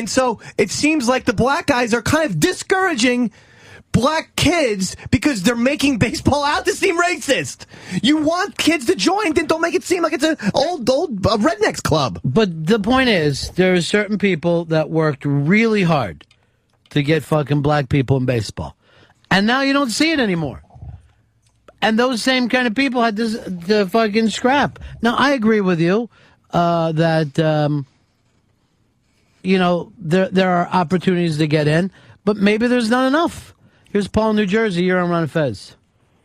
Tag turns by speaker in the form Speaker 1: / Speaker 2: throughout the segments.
Speaker 1: And so it seems like the black guys are kind of discouraging black kids because they're making baseball out to seem racist. You want kids to join, then don't make it seem like it's an old rednecks club.
Speaker 2: But the point is, there are certain people that worked really hard to get fucking black people in baseball. And now you don't see it anymore. And those same kind of people had to fucking scrap. Now, I agree with you that, there are opportunities to get in, but maybe there's not enough. Here's Paul in New Jersey. You're on Ron and Fez.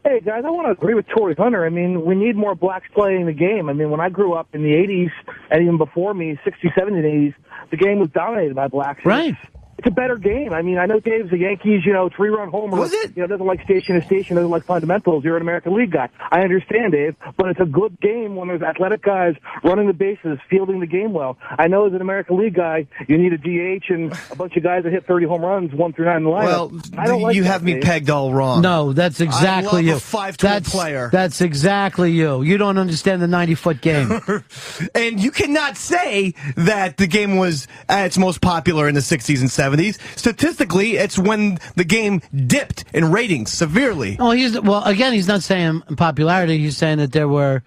Speaker 3: Hey, guys, I want to agree with Torrey Hunter. I mean, we need more blacks playing the game. I mean, when I grew up in the 80s, and even before me, 60s, 70s, 80s, the game was dominated by blacks.
Speaker 2: Right.
Speaker 3: It's a better game. I mean, I know Dave's the Yankees, 3-run homer.
Speaker 1: Was it?
Speaker 3: Doesn't like station to station, doesn't like fundamentals. You're an American League guy. I understand, Dave, but it's a good game when there's athletic guys running the bases, fielding the game well. I know as an American League guy, you need a DH and a bunch of guys that hit 30 home runs, 1 through 9 in the lineup.
Speaker 1: Well,
Speaker 3: I don't like
Speaker 1: you
Speaker 3: that,
Speaker 1: have me
Speaker 3: Dave.
Speaker 1: pegged all wrong.
Speaker 2: No, that's exactly you.
Speaker 1: I love a 5-tool player.
Speaker 2: That's exactly you. You don't understand the 90-foot game.
Speaker 1: And you cannot say that the game was at its most popular in the 60s and 70s. Statistically, it's when the game dipped in ratings severely.
Speaker 2: Oh, he's not saying popularity. He's saying that there were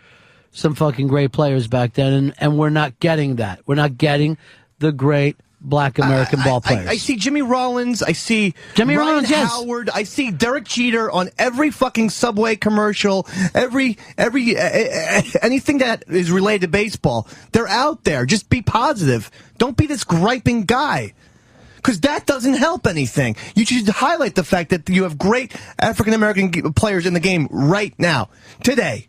Speaker 2: some fucking great players back then, and we're not getting that. We're not getting the great black American ball players.
Speaker 1: I see Jimmy Rollins. I see
Speaker 2: Jimmy
Speaker 1: Ryan
Speaker 2: Rollins, yes.
Speaker 1: Howard. I see Derek Jeter on every fucking Subway commercial. Every anything that is related to baseball. They're out there. Just be positive. Don't be this griping guy. Because that doesn't help anything. You should highlight the fact that you have great African-American players in the game right now, today.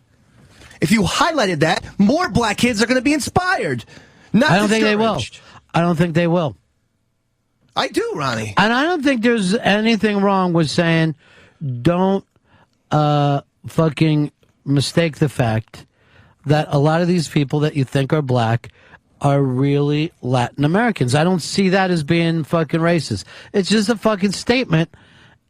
Speaker 1: If you highlighted that, more black kids are going to be inspired.
Speaker 2: I don't think they will. I don't think they will.
Speaker 1: I do, Ronnie.
Speaker 2: And I don't think there's anything wrong with saying don't fucking mistake the fact that a lot of these people that you think are black are really Latin Americans. I don't see that as being fucking racist. It's just a fucking statement,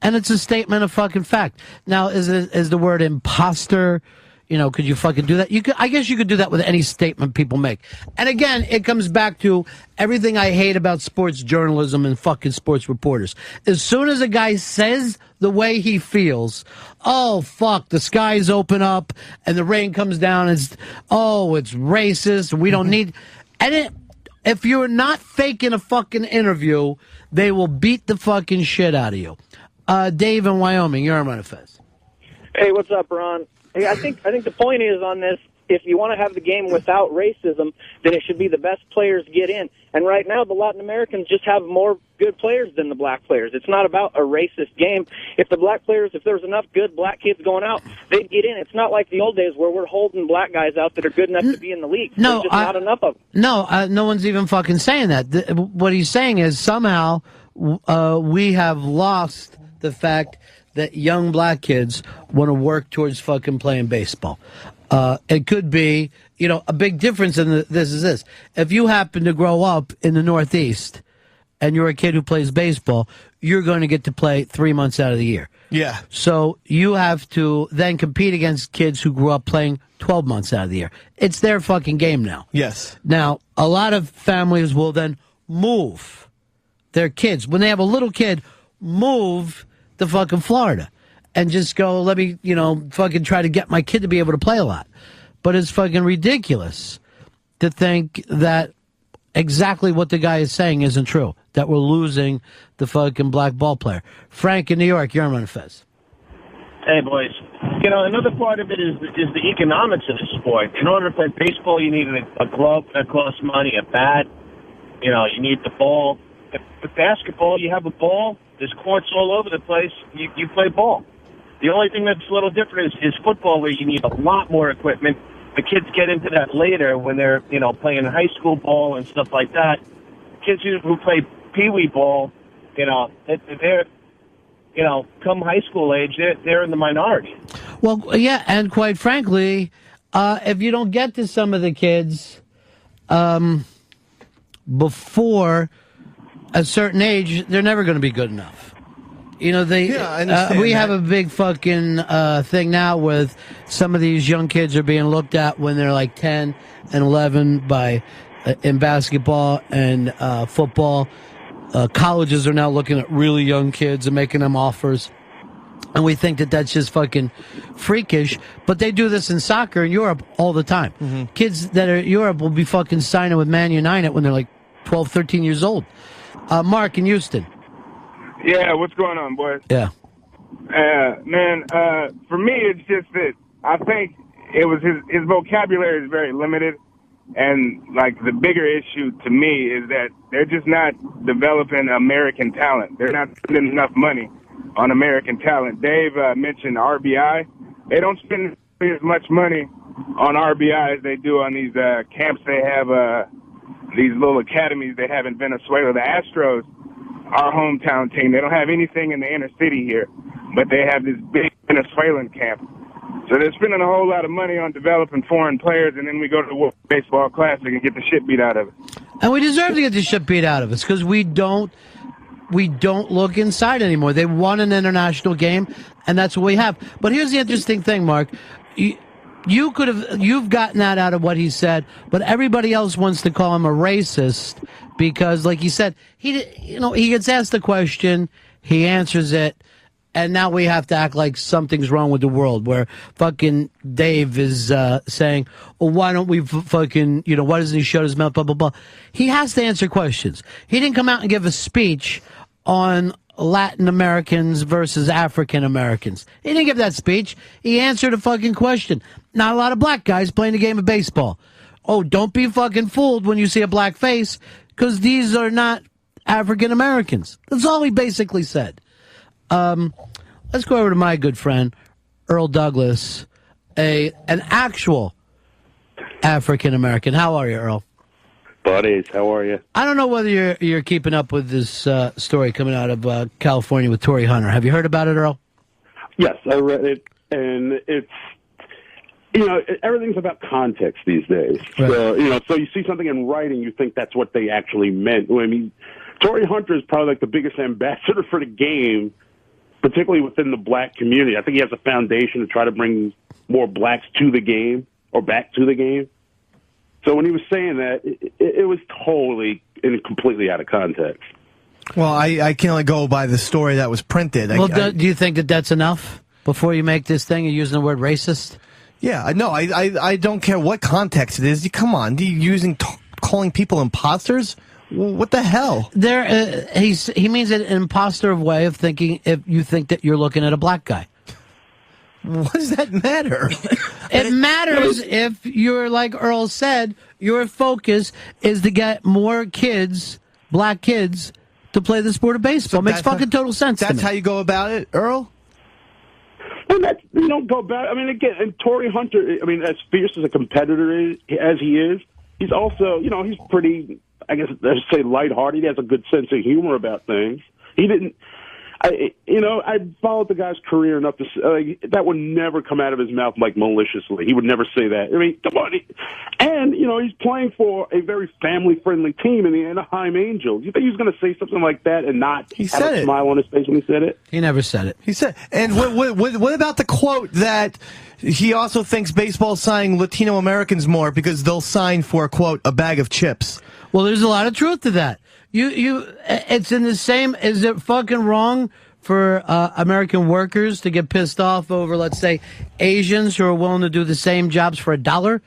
Speaker 2: and it's a statement of fucking fact. Now, is the word imposter, could you fucking do that? I guess you could do that with any statement people make. And again, it comes back to everything I hate about sports journalism and fucking sports reporters. As soon as a guy says the way he feels, oh, fuck, the skies open up and the rain comes down, it's racist, we don't need... And if you're not faking a fucking interview, they will beat the fucking shit out of you. Dave in Wyoming, you're on Ron and Fez.
Speaker 4: Hey, what's up, Ron? Hey, I think the point is on this, if you want to have the game without racism, then it should be the best players get in. And right now, the Latin Americans just have more good players than the black players. It's not about a racist game. If there's enough good black kids going out, they'd get in. It's not like the old days where we're holding black guys out that are good enough to be in the league. There's just not enough of them.
Speaker 2: No, no one's even fucking saying that. What he's saying is somehow we have lost the fact that young black kids want to work towards fucking playing baseball. It could be, a big difference in this is this. If you happen to grow up in the Northeast and you're a kid who plays baseball, you're going to get to play 3 months out of the year.
Speaker 1: Yeah.
Speaker 2: So you have to then compete against kids who grew up playing 12 months out of the year. It's their fucking game now.
Speaker 1: Yes.
Speaker 2: Now, a lot of families will then move their kids. When they have a little kid, move to fucking Florida and just go, let me, fucking try to get my kid to be able to play a lot. But it's fucking ridiculous to think that exactly what the guy is saying isn't true, that we're losing the fucking black ball player. Frank in New York, you're on Ron and Fez.
Speaker 5: Hey, boys. Another part of it is the economics of the sport. In order to play baseball, you need a glove that costs money, a bat. You need the ball. With basketball, you have a ball. There's courts all over the place. You play ball. The only thing that's a little different is football, where you need a lot more equipment. The kids get into that later when they're, playing high school ball and stuff like that. Kids who play peewee ball, they're, come high school age, they're in the minority.
Speaker 2: Well, yeah, and quite frankly, if you don't get to some of the kids before a certain age, they're never going to be good enough. We have a big fucking thing now with some of these young kids are being looked at when they're like 10 and 11 in basketball and football. colleges are now looking at really young kids and making them offers. And we think that that's just fucking freakish. But they do this in soccer in Europe all the time. Mm-hmm. Kids that are in Europe will be fucking signing with Man United when they're like 12, 13 years old. Mark in Houston.
Speaker 6: Yeah, what's going on, boys?
Speaker 2: Yeah.
Speaker 6: Man, for me, it's just that I think it was his vocabulary is very limited. And, like, the bigger issue to me is that they're just not developing American talent. They're not spending enough money on American talent. Dave mentioned RBI. They don't spend as much money on RBI as they do on these camps they have, these little academies they have in Venezuela. The Astros, our hometown team, they don't have anything in the inner city here, but they have this big Venezuelan camp. So they're spending a whole lot of money on developing foreign players, and then we go to the World Baseball Classic and get the shit beat out of it.
Speaker 2: And we deserve to get the shit beat out of us because we don't look inside anymore. They won an international game, and that's what we have. But here's the interesting thing, Mark. You've gotten that out of what he said, but everybody else wants to call him a racist because, like he said, he gets asked the question, he answers it, and now we have to act like something's wrong with the world, where fucking Dave is saying, well, why don't we fucking, why doesn't he shut his mouth, blah, blah, blah. He has to answer questions. He didn't come out and give a speech on Latin Americans versus African Americans. He didn't give that speech. He answered a fucking question. Not a lot of black guys playing a game of baseball. Oh, don't be fucking fooled when you see a black face, because these are not African Americans. That's all he basically said. Let's go over to my good friend, Earl Douglas, an actual African American. How are you, Earl?
Speaker 7: Buddies, how are you?
Speaker 2: I don't know whether you're keeping up with this story coming out of California with Tory Hunter. Have you heard about it, Earl?
Speaker 7: Yes, I read it, and it's, everything's about context these days.
Speaker 2: Right.
Speaker 7: So you see something in writing, you think that's what they actually meant. I mean, Tory Hunter is probably like the biggest ambassador for the game, particularly within the black community. I think he has a foundation to try to bring more blacks to the game or back to the game. So when he was saying that, it was totally and completely out of context.
Speaker 1: Well, I can only go by the story that was printed.
Speaker 2: Well, do you think that that's enough before you make this thing? You're using the word racist?
Speaker 1: Yeah, no, I don't care what context it is. Come on, calling people imposters? What the hell? He means an imposter way of thinking if you think that you're looking at a black guy. What does that matter?
Speaker 2: It matters if you're, like Earl said, your focus is to get more kids, black kids, to play the sport of baseball. Makes fucking total sense to me.
Speaker 1: That's how you go about it, Earl?
Speaker 7: And that, go back. I mean, again, and Tory Hunter, I mean, as fierce as a competitor as he is, he's also, he's pretty, I guess I'd say lighthearted. He has a good sense of humor about things. He didn't, I followed the guy's career enough to say, that would never come out of his mouth like maliciously. He would never say that. I mean, come on. And, he's playing for a very family-friendly team in the Anaheim Angels. You think he was going to say something like that and not have a smile on his face when he said it?
Speaker 2: He never said it.
Speaker 1: He said, and what about the quote that he also thinks baseball's signing Latino Americans more because they'll sign for, quote, a bag of chips?
Speaker 2: Well, there's a lot of truth to that. It's in the same. Is it fucking wrong for American workers to get pissed off over, let's say, Asians who are willing to do the same jobs for $1?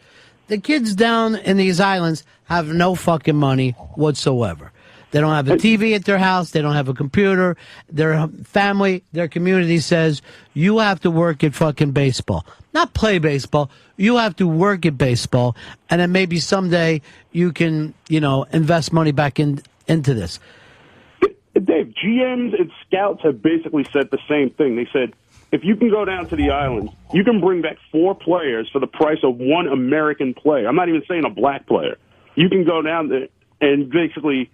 Speaker 2: The kids down in these islands have no fucking money whatsoever. They don't have a TV at their house. They don't have a computer. Their family, their community says, you have to work at fucking baseball. Not play baseball. You have to work at baseball. And then maybe someday you can, invest money back into this.
Speaker 7: Dave, GMs and scouts have basically said the same thing. They said, if you can go down to the islands, you can bring back 4 players for the price of 1 American player. I'm not even saying a black player. You can go down there and basically...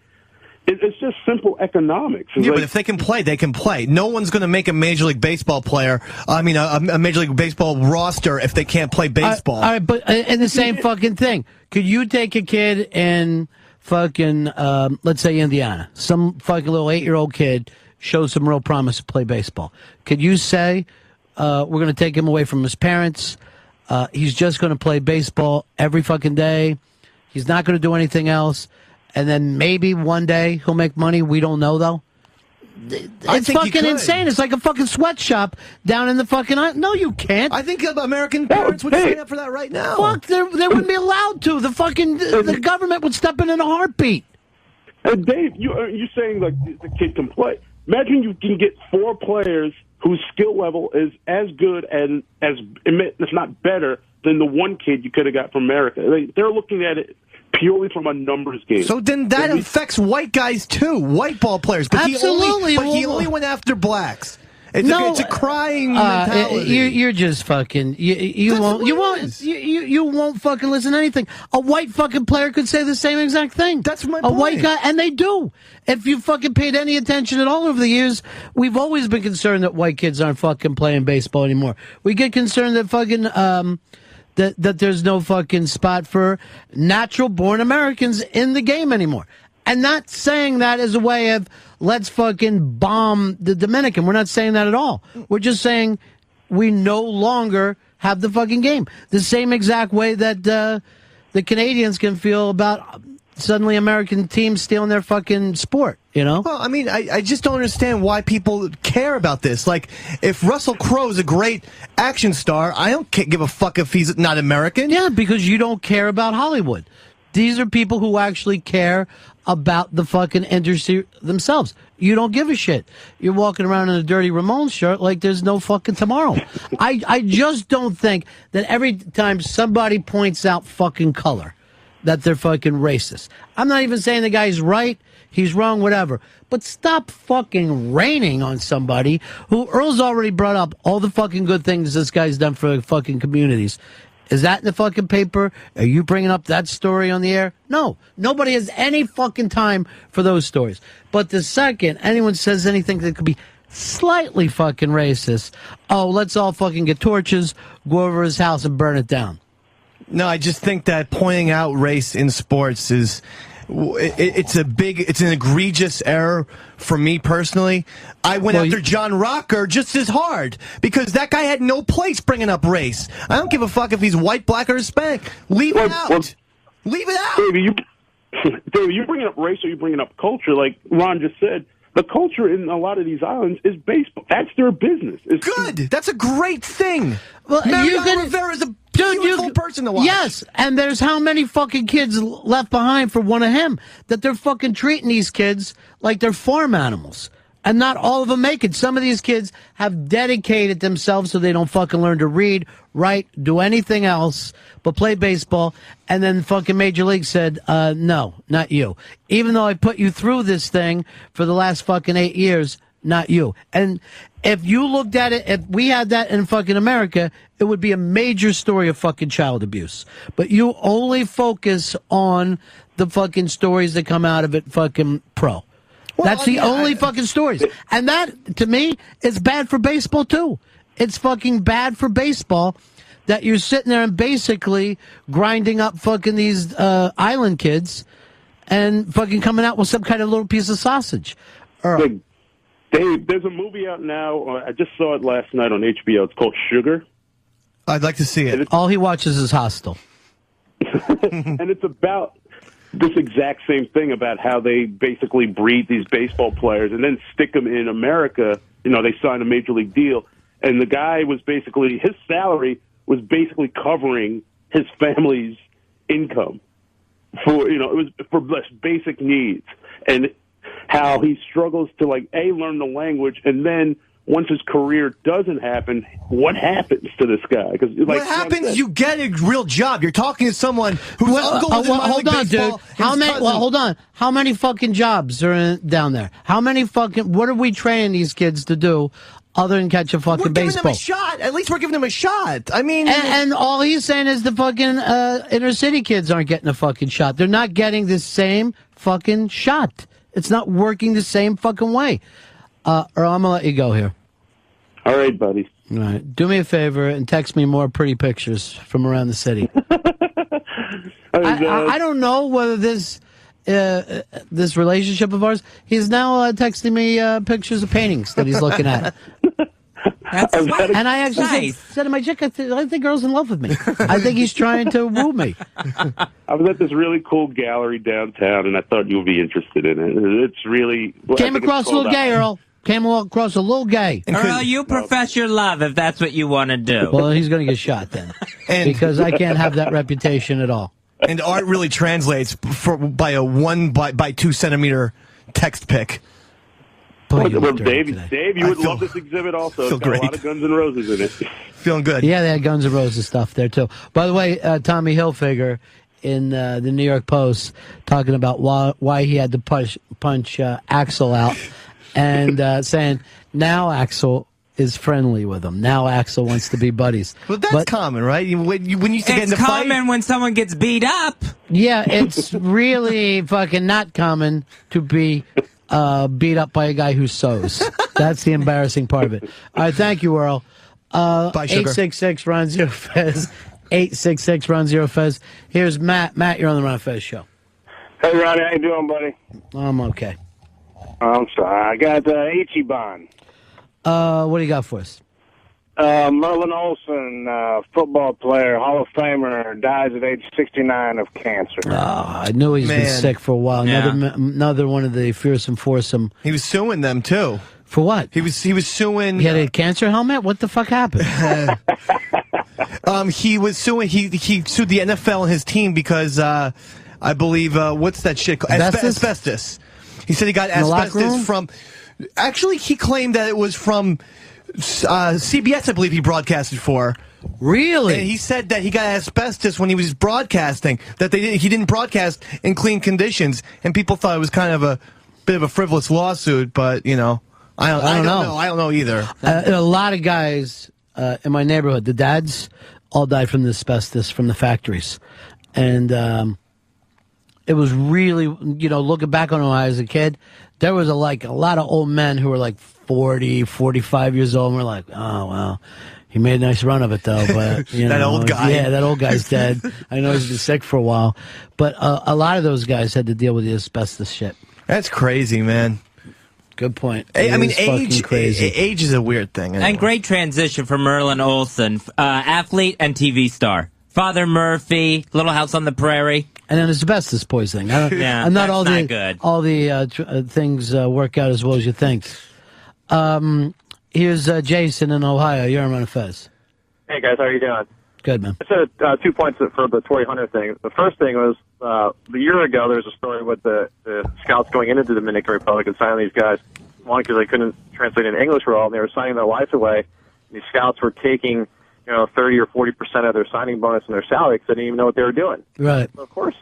Speaker 7: It's just simple economics.
Speaker 1: Yeah, but if they can play, they can play. No one's going to make a Major League Baseball player, a Major League Baseball roster if they can't play baseball.
Speaker 2: All right, but in the same fucking thing, could you take a kid in fucking, let's say Indiana, some fucking little 8-year-old kid shows some real promise to play baseball. Could you say, we're going to take him away from his parents, he's just going to play baseball every fucking day, he's not going to do anything else, and then maybe one day he'll make money. We don't know, though. It's fucking insane. It's like a fucking sweatshop down in the fucking... No, you can't.
Speaker 1: I think American parents would sign up for that right now.
Speaker 2: Fuck, they wouldn't be allowed to. The government would step in a heartbeat.
Speaker 7: And Dave, you're saying like the kid can play. Imagine you can get 4 players whose skill level is as good and if not better than the one kid you could have got from America. They're looking at it purely from a numbers game.
Speaker 1: So then that affects white guys too, white ball players. But
Speaker 2: Absolutely.
Speaker 1: He only went after blacks. It's a crying mentality.
Speaker 2: You're just fucking. You won't fucking listen to anything. A white fucking player could say the same exact thing.
Speaker 1: That's my
Speaker 2: point.
Speaker 1: A
Speaker 2: white guy, and they do. If you fucking paid any attention at all over the years, we've always been concerned that white kids aren't fucking playing baseball anymore. We get concerned that fucking that there's no fucking spot for natural born Americans in the game anymore. And not saying that as a way of let's fucking bomb the Dominican. We're not saying that at all. We're just saying we no longer have the fucking game. The same exact way that the Canadians can feel about suddenly American teams stealing their fucking sport, you know?
Speaker 1: Well, I mean, I just don't understand why people care about this. Like, if Russell Crowe is a great action star, I don't give a fuck if he's not American.
Speaker 2: Yeah, because you don't care about Hollywood. These are people who actually care about the fucking industry themselves. You don't give a shit. You're walking around in a dirty Ramones shirt like there's no fucking tomorrow. I just don't think that every time somebody points out fucking color that they're fucking racist. I'm not even saying the guy's right, he's wrong, whatever. But stop fucking raining on somebody who Earl's already brought up all the fucking good things this guy's done for fucking communities. Is that in the fucking paper? Are you bringing up that story on the air? No. Nobody has any fucking time for those stories. But the second anyone says anything that could be slightly fucking racist, oh, let's all fucking get torches, go over his house and burn it down.
Speaker 1: No, I just think that pointing out race in sports is... It's an egregious error for me personally. I went after John Rocker just as hard because that guy had no place bringing up race. I don't give a fuck if he's white, black, or Hispanic. Leave it out. Leave it out.
Speaker 7: David, you're bringing up race or you're bringing up culture. Like Ron just said, the culture in a lot of these islands is baseball. That's their business.
Speaker 1: Good. That's a great thing.
Speaker 2: Well,
Speaker 1: Mariano Rivera is a beautiful person to watch.
Speaker 2: Yes, and there's how many fucking kids left behind for one of him that they're fucking treating these kids like they're farm animals. And not all of them make it. Some of these kids have dedicated themselves so they don't fucking learn to read, write, do anything else but play baseball. And then fucking Major League said, no, not you. Even though I put you through this thing for the last fucking 8 years, not you. And if you looked at it, if we had that in fucking America, it would be a major story of fucking child abuse. But you only focus on the fucking stories that come out of it fucking pro. Well, that's the only fucking stories. And that, to me, is bad for baseball, too. It's fucking bad for baseball that you're sitting there and basically grinding up fucking these island kids and fucking coming out with some kind of little piece of sausage.
Speaker 7: Dave, there's a movie out now. I just saw it last night on HBO. It's called Sugar.
Speaker 1: I'd like to see it.
Speaker 2: All he watches is Hostel.
Speaker 7: And it's about this exact same thing about how they basically breed these baseball players and then stick them in America. You know, they sign a major league deal. And the guy was basically, his salary was basically covering his family's income for, you know, it was for basic needs. And how he struggles to, like, learn the language, and then once his career doesn't happen, what happens to this guy? Because
Speaker 1: what happens? You get a real job. You're talking to someone who's uncle was in minor league baseball.
Speaker 2: Dude. Hold on. How many fucking jobs are down there? How many fucking? What are we training these kids to do? Other than catch a fucking baseball.
Speaker 1: We're giving them a shot. At least we're giving them a shot. I mean...
Speaker 2: And all he's saying is the fucking inner city kids aren't getting a fucking shot. They're not getting the same fucking shot. It's not working the same fucking way. Or I'm going to let you go here.
Speaker 7: All right, buddy.
Speaker 2: All right. Do me a favor and text me more pretty pictures from around the city. I don't know whether this relationship of ours, he's now texting me pictures of paintings that he's looking at.
Speaker 8: That's sweet.
Speaker 2: And I actually
Speaker 8: Nice.
Speaker 2: said to my chick, I think girl's in love with me. I think he's trying to woo me.
Speaker 7: I was at this really cool gallery downtown, and I thought you would be interested in it. It's really...
Speaker 2: Came across a little gay, Earl. Came across a little gay.
Speaker 8: Earl, you profess your love if that's what you want to do.
Speaker 2: Well, he's going to get shot then. Because I can't have that reputation at all.
Speaker 1: And art really translates by a 1 by 2 centimeter text pick.
Speaker 7: Well, Dave, you would love this exhibit also. It's got
Speaker 1: great.
Speaker 7: a lot of Guns N' Roses in it.
Speaker 1: Feeling good.
Speaker 2: Yeah, they had Guns N' Roses stuff there, too. By the way, Tommy Hilfiger in the New York Post talking about why he had to punch Axel out and saying, now Axel is friendly with him. Now Axel wants to be buddies.
Speaker 1: Well, that's common, right? When you used to get in a fight.
Speaker 8: It's common when someone gets beat up.
Speaker 2: Yeah, it's really fucking not common to be beat up by a guy who sews. That's the embarrassing part of it. All right, thank you, Earl.
Speaker 1: Bye, sugar.
Speaker 2: 866 Ron Zero Fez. 866 Ron Zero Fez. Here's Matt. Matt, you're on the Ron Fez show.
Speaker 6: Hey, Ronnie, how you doing, buddy?
Speaker 2: I'm okay.
Speaker 6: I'm sorry. I got Ichiban.
Speaker 2: What do you got for us?
Speaker 6: Merlin Olsen, football player, Hall of Famer, dies at age 69 of cancer.
Speaker 2: Oh, I knew he's been sick for a while.
Speaker 8: Yeah.
Speaker 2: Another one of the fearsome foursome.
Speaker 1: He was suing them too.
Speaker 2: For what?
Speaker 1: He was suing.
Speaker 2: He had a cancer helmet? What the fuck happened?
Speaker 1: He was suing. He sued the NFL and his team because I believe what's that shit called? Asbestos. He said he got asbestos from. Actually, he claimed that it was from CBS. I believe he broadcasted for.
Speaker 2: Really?
Speaker 1: And he said that he got asbestos when he was broadcasting. That he didn't broadcast in clean conditions, and people thought it was kind of a bit of a frivolous lawsuit. But I don't know. I don't know either.
Speaker 2: A lot of guys in my neighborhood, the dads, all died from the asbestos from the factories, and it was really, looking back on when I was a kid, there was a lot of old men who were like 40, 45 years old, and we're like, oh well. He made a nice run of it, though. But
Speaker 1: that old guy.
Speaker 2: Yeah, that old guy's dead. I know he's been sick for a while. But a lot of those guys had to deal with the asbestos shit.
Speaker 1: That's crazy, man.
Speaker 2: Good point.
Speaker 1: Age is a weird thing. Anyway.
Speaker 8: And great transition for Merlin Olsen, athlete and TV star. Father Murphy, Little House on the Prairie.
Speaker 2: And then asbestos poisoning.
Speaker 8: Yeah,
Speaker 2: not
Speaker 8: that's
Speaker 2: all
Speaker 8: not
Speaker 2: the
Speaker 8: good.
Speaker 2: All the things work out as well as you think. Here's Jason in Ohio. You're on Ron and Fez.
Speaker 9: Hey, guys. How are you doing?
Speaker 2: Good, man.
Speaker 9: I said 2 points for the Tory Hunter thing. The first thing was a year ago there was a story with the scouts going into the Dominican Republic and signing these guys. One, because they couldn't translate into English well, and they were signing their lives away. These scouts were taking 30 or 40% of their signing bonus and their salary because they didn't even know what they were doing.
Speaker 2: Right.
Speaker 9: So of course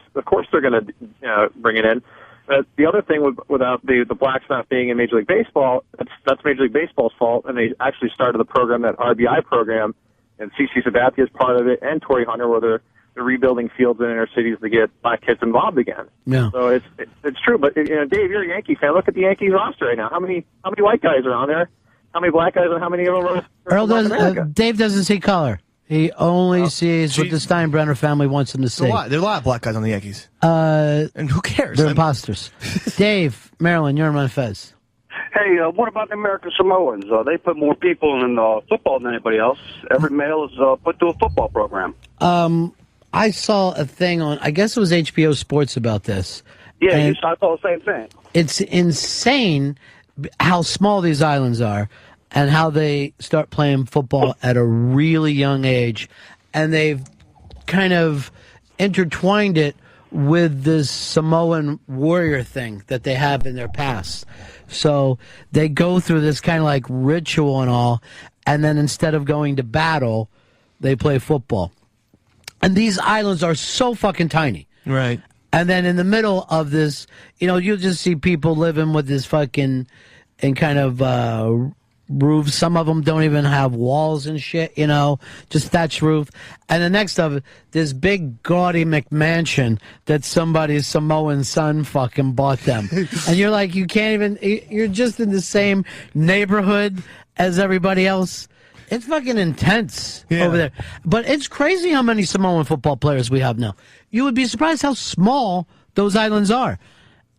Speaker 9: they're going to bring it in. The other thing without the blacks not being in Major League Baseball, that's Major League Baseball's fault, and they actually started the program, that RBI program, and CC Sabathia is part of it, and Tory Hunter, where they're rebuilding fields in inner cities to get black kids involved again.
Speaker 2: Yeah.
Speaker 9: So it's true, but Dave, you're a Yankee fan. Look at the Yankees roster right now. How many white guys are on there? How many black guys and how many of them are
Speaker 2: Earl
Speaker 9: from North America?
Speaker 2: Dave doesn't see color. He only sees what the Steinbrenner family wants him to see.
Speaker 1: There are a lot of black guys on the Yankees. And who cares?
Speaker 2: They're imposters. Dave, Maryland, you're on Ron and Fez.
Speaker 10: Hey, what about the American Samoans? They put more people in football than anybody else. Every male is put to a football program.
Speaker 2: I saw a thing on, I guess it was HBO Sports about this.
Speaker 10: Yeah, I saw the same thing.
Speaker 2: It's insane how small these islands are and how they start playing football at a really young age. And they've kind of intertwined it with this Samoan warrior thing that they have in their past. So they go through this kind of like ritual and all, and then instead of going to battle, they play football. And these islands are so fucking tiny.
Speaker 1: Right.
Speaker 2: And then in the middle of this, you'll just see people living with this fucking, in kind of roofs. Some of them don't even have walls and shit, just thatched roof. And the next of it, this big gaudy McMansion that somebody's Samoan son fucking bought them. And you're like, you can't even, you're just in the same neighborhood as everybody else. It's fucking intense over there. But it's crazy how many Samoan football players we have now. You would be surprised how small those islands are.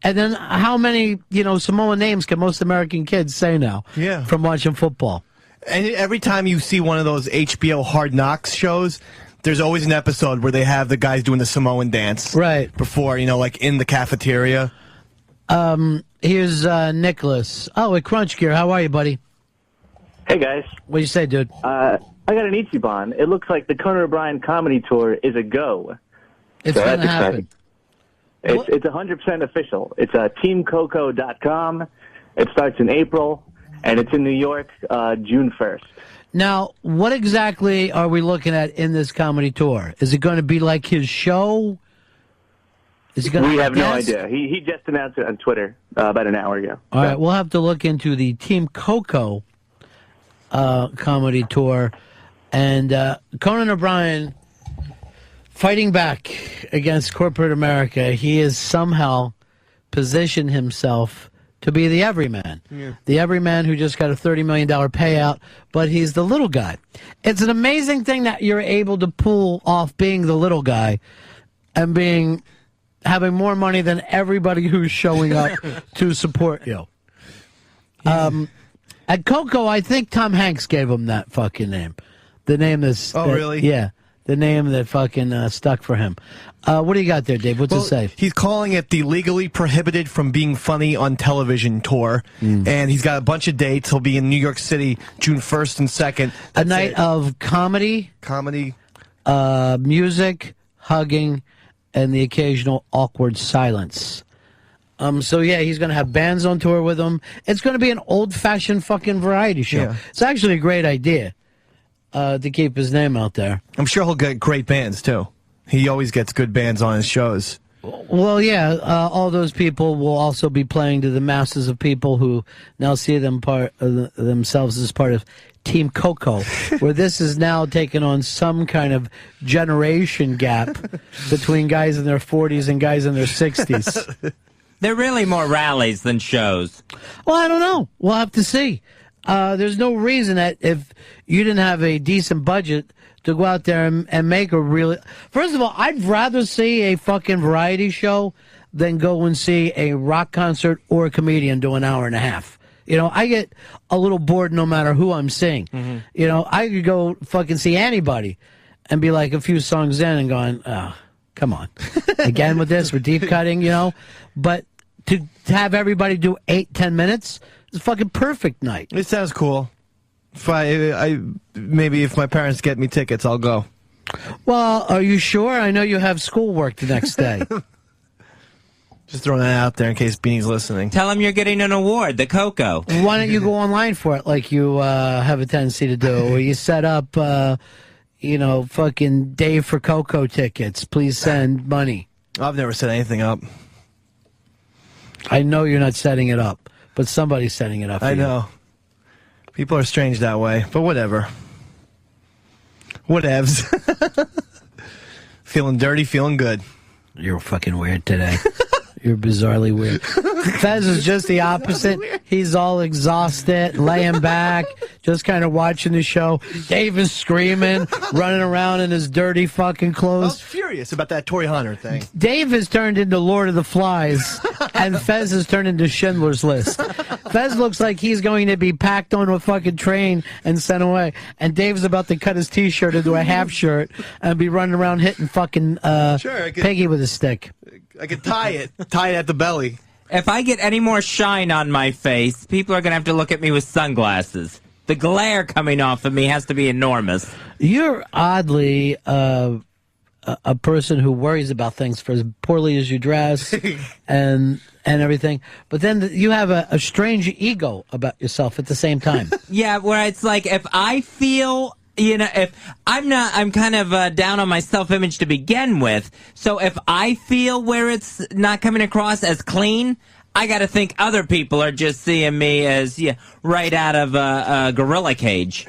Speaker 2: And then how many, Samoan names can most American kids say now from watching football?
Speaker 1: And every time you see one of those HBO Hard Knocks shows, there's always an episode where they have the guys doing the Samoan dance.
Speaker 2: Right.
Speaker 1: Before, like in the cafeteria.
Speaker 2: Here's Nicholas. Oh, at Crunch Gear. How are you, buddy?
Speaker 11: Hey, guys.
Speaker 2: What do you say, dude?
Speaker 11: I got an Ichiban. It looks like the Conan O'Brien comedy tour is a go.
Speaker 2: It's going to happen.
Speaker 11: It's 100% official. It's teamcoco.com. It starts in April, and it's in New York June 1st.
Speaker 2: Now, what exactly are we looking at in this comedy tour? Is it going to be like his show? Is it going to
Speaker 11: We have no idea. He just announced it on Twitter about an hour ago.
Speaker 2: All right, we'll have to look into the Team Coco comedy tour. And Conan O'Brien fighting back against corporate America. He has somehow positioned himself to be the everyman. Yeah. The everyman who just got a $30 million payout, but he's the little guy. It's an amazing thing that you're able to pull off being the little guy and having more money than everybody who's showing up to support you. At Coco, I think Tom Hanks gave him that fucking name. The name that's...
Speaker 1: really?
Speaker 2: Yeah. The name that fucking stuck for him. What do you got there, Dave? What's it say?
Speaker 1: He's calling it the Legally Prohibited from Being Funny on Television tour. And he's got a bunch of dates. He'll be in New York City June 1st and 2nd.
Speaker 2: A night of comedy, music, hugging, and the occasional awkward silence. So, yeah, he's going to have bands on tour with him. It's going to be an old-fashioned fucking variety show. Yeah. It's actually a great idea to keep his name out there.
Speaker 1: I'm sure he'll get great bands, too. He always gets good bands on his shows.
Speaker 2: Well, yeah, all those people will also be playing to the masses of people who now see themselves as part of Team Coco, where this is now taking on some kind of generation gap between guys in their 40s and guys in their 60s.
Speaker 8: They're really more rallies than shows.
Speaker 2: Well, I don't know. We'll have to see. There's no reason that if you didn't have a decent budget to go out there and make a really... First of all, I'd rather see a fucking variety show than go and see a rock concert or a comedian do an hour and a half. I get a little bored no matter who I'm seeing. Mm-hmm. I could go fucking see anybody and be like a few songs in and going, oh, come on. Again with this, we're deep cutting, But to have everybody do 8-10 minutes is a fucking perfect night.
Speaker 1: It sounds cool. Maybe if my parents get me tickets, I'll go.
Speaker 2: Well, are you sure? I know you have schoolwork the next day.
Speaker 1: Just throwing that out there in case Beanie's listening.
Speaker 8: Tell him you're getting an award, the Coco.
Speaker 2: Why don't you go online for it like you have a tendency to do? Or you set up, fucking Dave for Coco tickets. Please send money.
Speaker 1: I've never set anything up.
Speaker 2: I know you're not setting it up, but somebody's setting it up for you.
Speaker 1: I know. People are strange that way, but whatever. Whatevs. Feeling dirty, feeling good.
Speaker 2: You're fucking weird today. You're bizarrely weird. Fez is just the opposite. He's all exhausted, laying back, just kind of watching the show. Dave is screaming, running around in his dirty fucking clothes.
Speaker 1: I was furious about that Tory Hunter thing.
Speaker 2: Dave has turned into Lord of the Flies, and Fez has turned into Schindler's List. Fez looks like he's going to be packed on a fucking train and sent away. And Dave's about to cut his T-shirt into a half shirt and be running around hitting fucking Peggy with a stick.
Speaker 1: I could tie it at the belly.
Speaker 8: If I get any more shine on my face, people are going to have to look at me with sunglasses. The glare coming off of me has to be enormous.
Speaker 2: You're oddly a person who worries about things for as poorly as you dress and everything. But then you have a strange ego about yourself at the same time.
Speaker 8: Yeah, where it's like if I feel... if I'm kind of down on my self-image to begin with. So if I feel where it's not coming across as clean, I got to think other people are just seeing me as right out of a gorilla cage,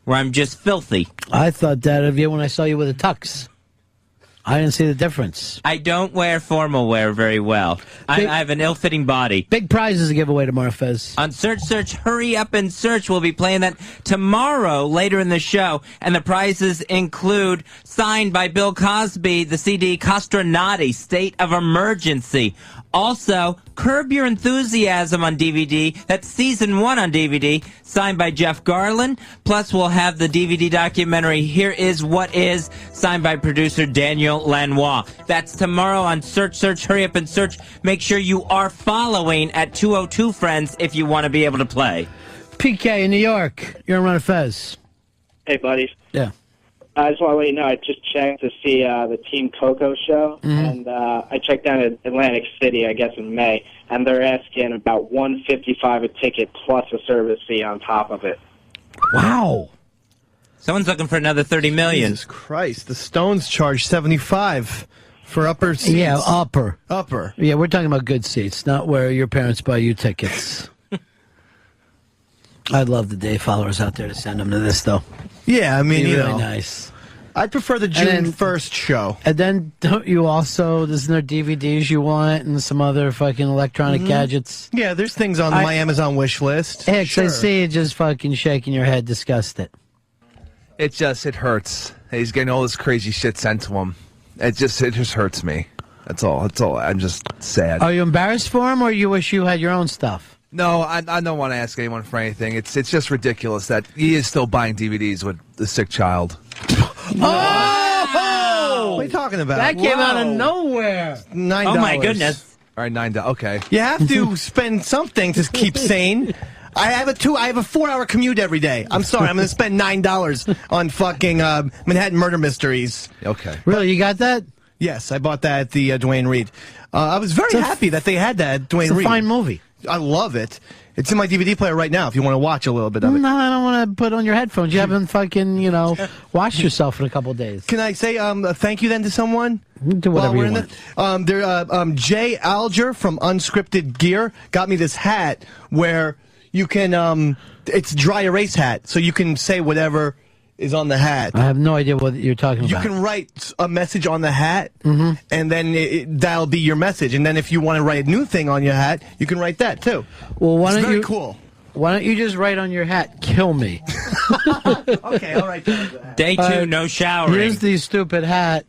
Speaker 8: where I'm just filthy.
Speaker 2: I thought that of you when I saw you with a tux. I didn't see the difference.
Speaker 8: I don't wear formal wear very well. I have an ill-fitting body.
Speaker 2: Big prizes to give away tomorrow, Fez.
Speaker 8: On Search, Hurry Up and Search, we'll be playing that tomorrow later in the show. And the prizes include, signed by Bill Cosby, the CD Castronati, State of Emergency. Also, Curb Your Enthusiasm on DVD. That's season 1 on DVD, signed by Jeff Garland. Plus, we'll have the DVD documentary Here Is What Is, signed by producer Daniel Lanois. That's tomorrow on Search. Hurry up and search. Make sure you are following at 202 Friends if you want to be able to play.
Speaker 2: PK in New York. You're on Ron and Fez.
Speaker 12: Hey, buddies.
Speaker 2: Yeah.
Speaker 12: I just want to let you know, I just checked to see the Team Coco show, and I checked down at Atlantic City, I guess, in May, and they're asking about $155 a ticket plus a service fee on top of it.
Speaker 2: Wow.
Speaker 8: Someone's looking for another $30 million.
Speaker 1: Jesus Christ. The Stones charge $75 for upper seats.
Speaker 2: Yeah, upper.
Speaker 1: Upper.
Speaker 2: Yeah, we're talking about good seats, not where your parents buy you tickets. I'd love the day followers out there to send them to this, though.
Speaker 1: Yeah, I mean,
Speaker 2: Be
Speaker 1: you
Speaker 2: really
Speaker 1: know.
Speaker 2: Nice.
Speaker 1: I'd prefer the June 1st show.
Speaker 2: And then don't you also, isn't there DVDs you want and some other fucking electronic gadgets?
Speaker 1: Yeah, there's things on my Amazon wish list.
Speaker 2: Hicks,
Speaker 1: Sure.
Speaker 2: I see you just fucking shaking your head disgusted.
Speaker 13: It hurts. He's getting all this crazy shit sent to him. It just hurts me. That's all. I'm just sad.
Speaker 2: Are you embarrassed for him, or you wish you had your own stuff?
Speaker 13: No, I don't want to ask anyone for anything. It's just ridiculous that he is still buying DVDs with the sick child.
Speaker 1: Oh! What are you talking about?
Speaker 2: That came out of nowhere.
Speaker 1: $9.
Speaker 8: Oh, my goodness.
Speaker 13: All right, $9. Okay.
Speaker 1: You have to spend something to keep sane. I have a 4-hour commute every day. I'm sorry, I'm going to spend $9 on fucking Manhattan Murder Mysteries.
Speaker 13: Okay.
Speaker 2: Really, you got that?
Speaker 1: Yes, I bought that at the Duane Reade. I was very happy that they had that at Duane Reade.
Speaker 2: It's a fine movie.
Speaker 1: I love it. It's in my DVD player right now if you want to watch a little bit of it.
Speaker 2: No, I don't want to put on your headphones. You haven't fucking, washed yourself in a couple of days.
Speaker 1: Can I say a thank you then to someone?
Speaker 2: Do whatever you want.
Speaker 1: Jay Alger from Unscripted Gear got me this hat where you can, it's dry erase hat, so you can say whatever is on the hat.
Speaker 2: I have no idea what you're talking about.
Speaker 1: You can write a message on the hat, and then that'll be your message. And then if you want to write a new thing on your hat, you can write that too.
Speaker 2: Well,
Speaker 1: it's very cool.
Speaker 2: Why don't you just write on your hat, "Kill me"?
Speaker 1: Okay, all right.
Speaker 8: Day 2, no showering.
Speaker 2: Here's the stupid hat.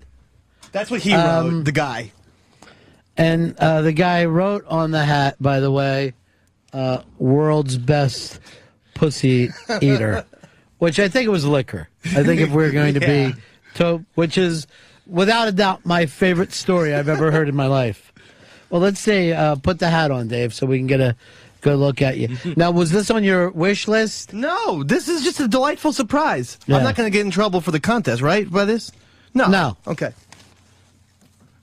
Speaker 1: That's what he wrote, the guy.
Speaker 2: And the guy wrote on the hat, by the way, world's best pussy eater. Which I think it was liquor. I think if we're going to be, which is without a doubt my favorite story I've ever heard in my life. Well, let's say put the hat on, Dave, so we can get a good look at you. Now, was this on your wish list?
Speaker 1: No, this is just a delightful surprise.
Speaker 2: Yeah.
Speaker 1: I'm not going to get in trouble for the contest, right, by this? No.
Speaker 2: No.
Speaker 1: Okay.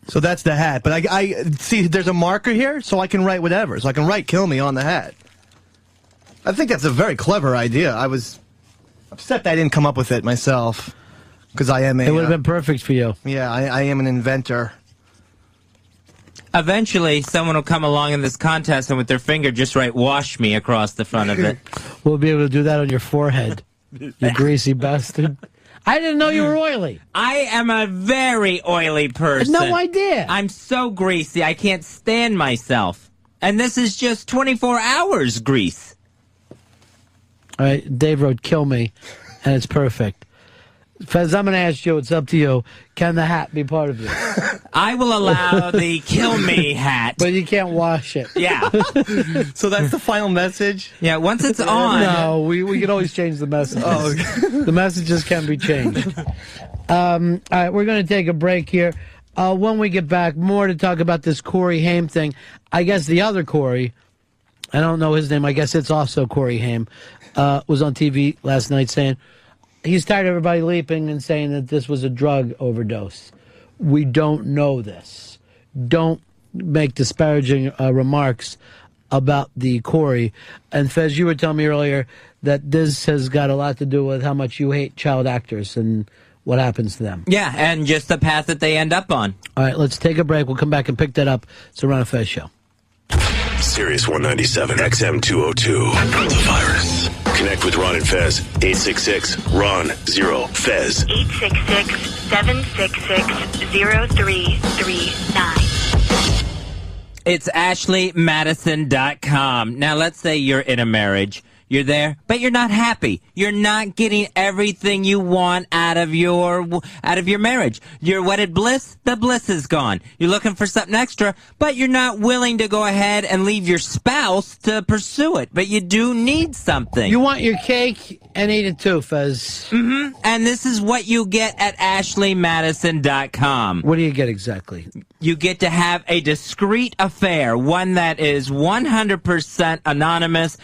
Speaker 1: So that's the hat. But I see there's a marker here, so I can write whatever. So I can write "kill me" on the hat. I think that's a very clever idea. I was upset that I didn't come up with it myself, because I am a...
Speaker 2: It would have been perfect for you.
Speaker 1: Yeah, I am an inventor.
Speaker 8: Eventually, someone will come along in this contest and with their finger just write "wash me" across the front of it.
Speaker 2: We'll be able to do that on your forehead, you greasy bastard. I didn't know you were oily.
Speaker 8: I am a very oily person.
Speaker 2: No idea.
Speaker 8: I'm so greasy, I can't stand myself. And this is just 24 hours grease.
Speaker 2: All right, Dave wrote "kill me," and it's perfect. Fez, I'm going to ask you, it's up to you. Can the hat be part of this?
Speaker 8: I will allow the "kill me" hat.
Speaker 2: But you can't wash it.
Speaker 8: Yeah.
Speaker 1: So that's the final message?
Speaker 8: Yeah, once it's on.
Speaker 2: No, we can always change the messages.
Speaker 1: Oh, okay.
Speaker 2: The messages can be changed. All right, we're going to take a break here. When we get back, more to talk about this Corey Haim thing. I guess the other Corey, I don't know his name, I guess it's also Corey Haim, was on TV last night saying he's tired of everybody leaping and saying that this was a drug overdose. We don't know this. Don't make disparaging remarks about the Corey. And Fez, you were telling me earlier that this has got a lot to do with how much you hate child actors and what happens to them.
Speaker 8: Yeah, and just the path that they end up on.
Speaker 2: All right, let's take a break. We'll come back and pick that up. It's the Ron and Fez Show.
Speaker 14: Sirius 197, XM 202. The virus. Connect with Ron and Fez. 866-RON-0-FEZ.
Speaker 8: 866-766-0339. It's AshleyMadison.com. Now, let's say you're in a marriage. You're there, but you're not happy. You're not getting everything you want out of your marriage. Your wedded bliss, the bliss is gone. You're looking for something extra, but you're not willing to go ahead and leave your spouse to pursue it. But you do need something.
Speaker 2: You want your cake and eat it too, Fez.
Speaker 8: Mm-hmm. And this is what you get at AshleyMadison.com.
Speaker 2: What do you get exactly?
Speaker 8: You get to have a discreet affair, one that is 100% anonymous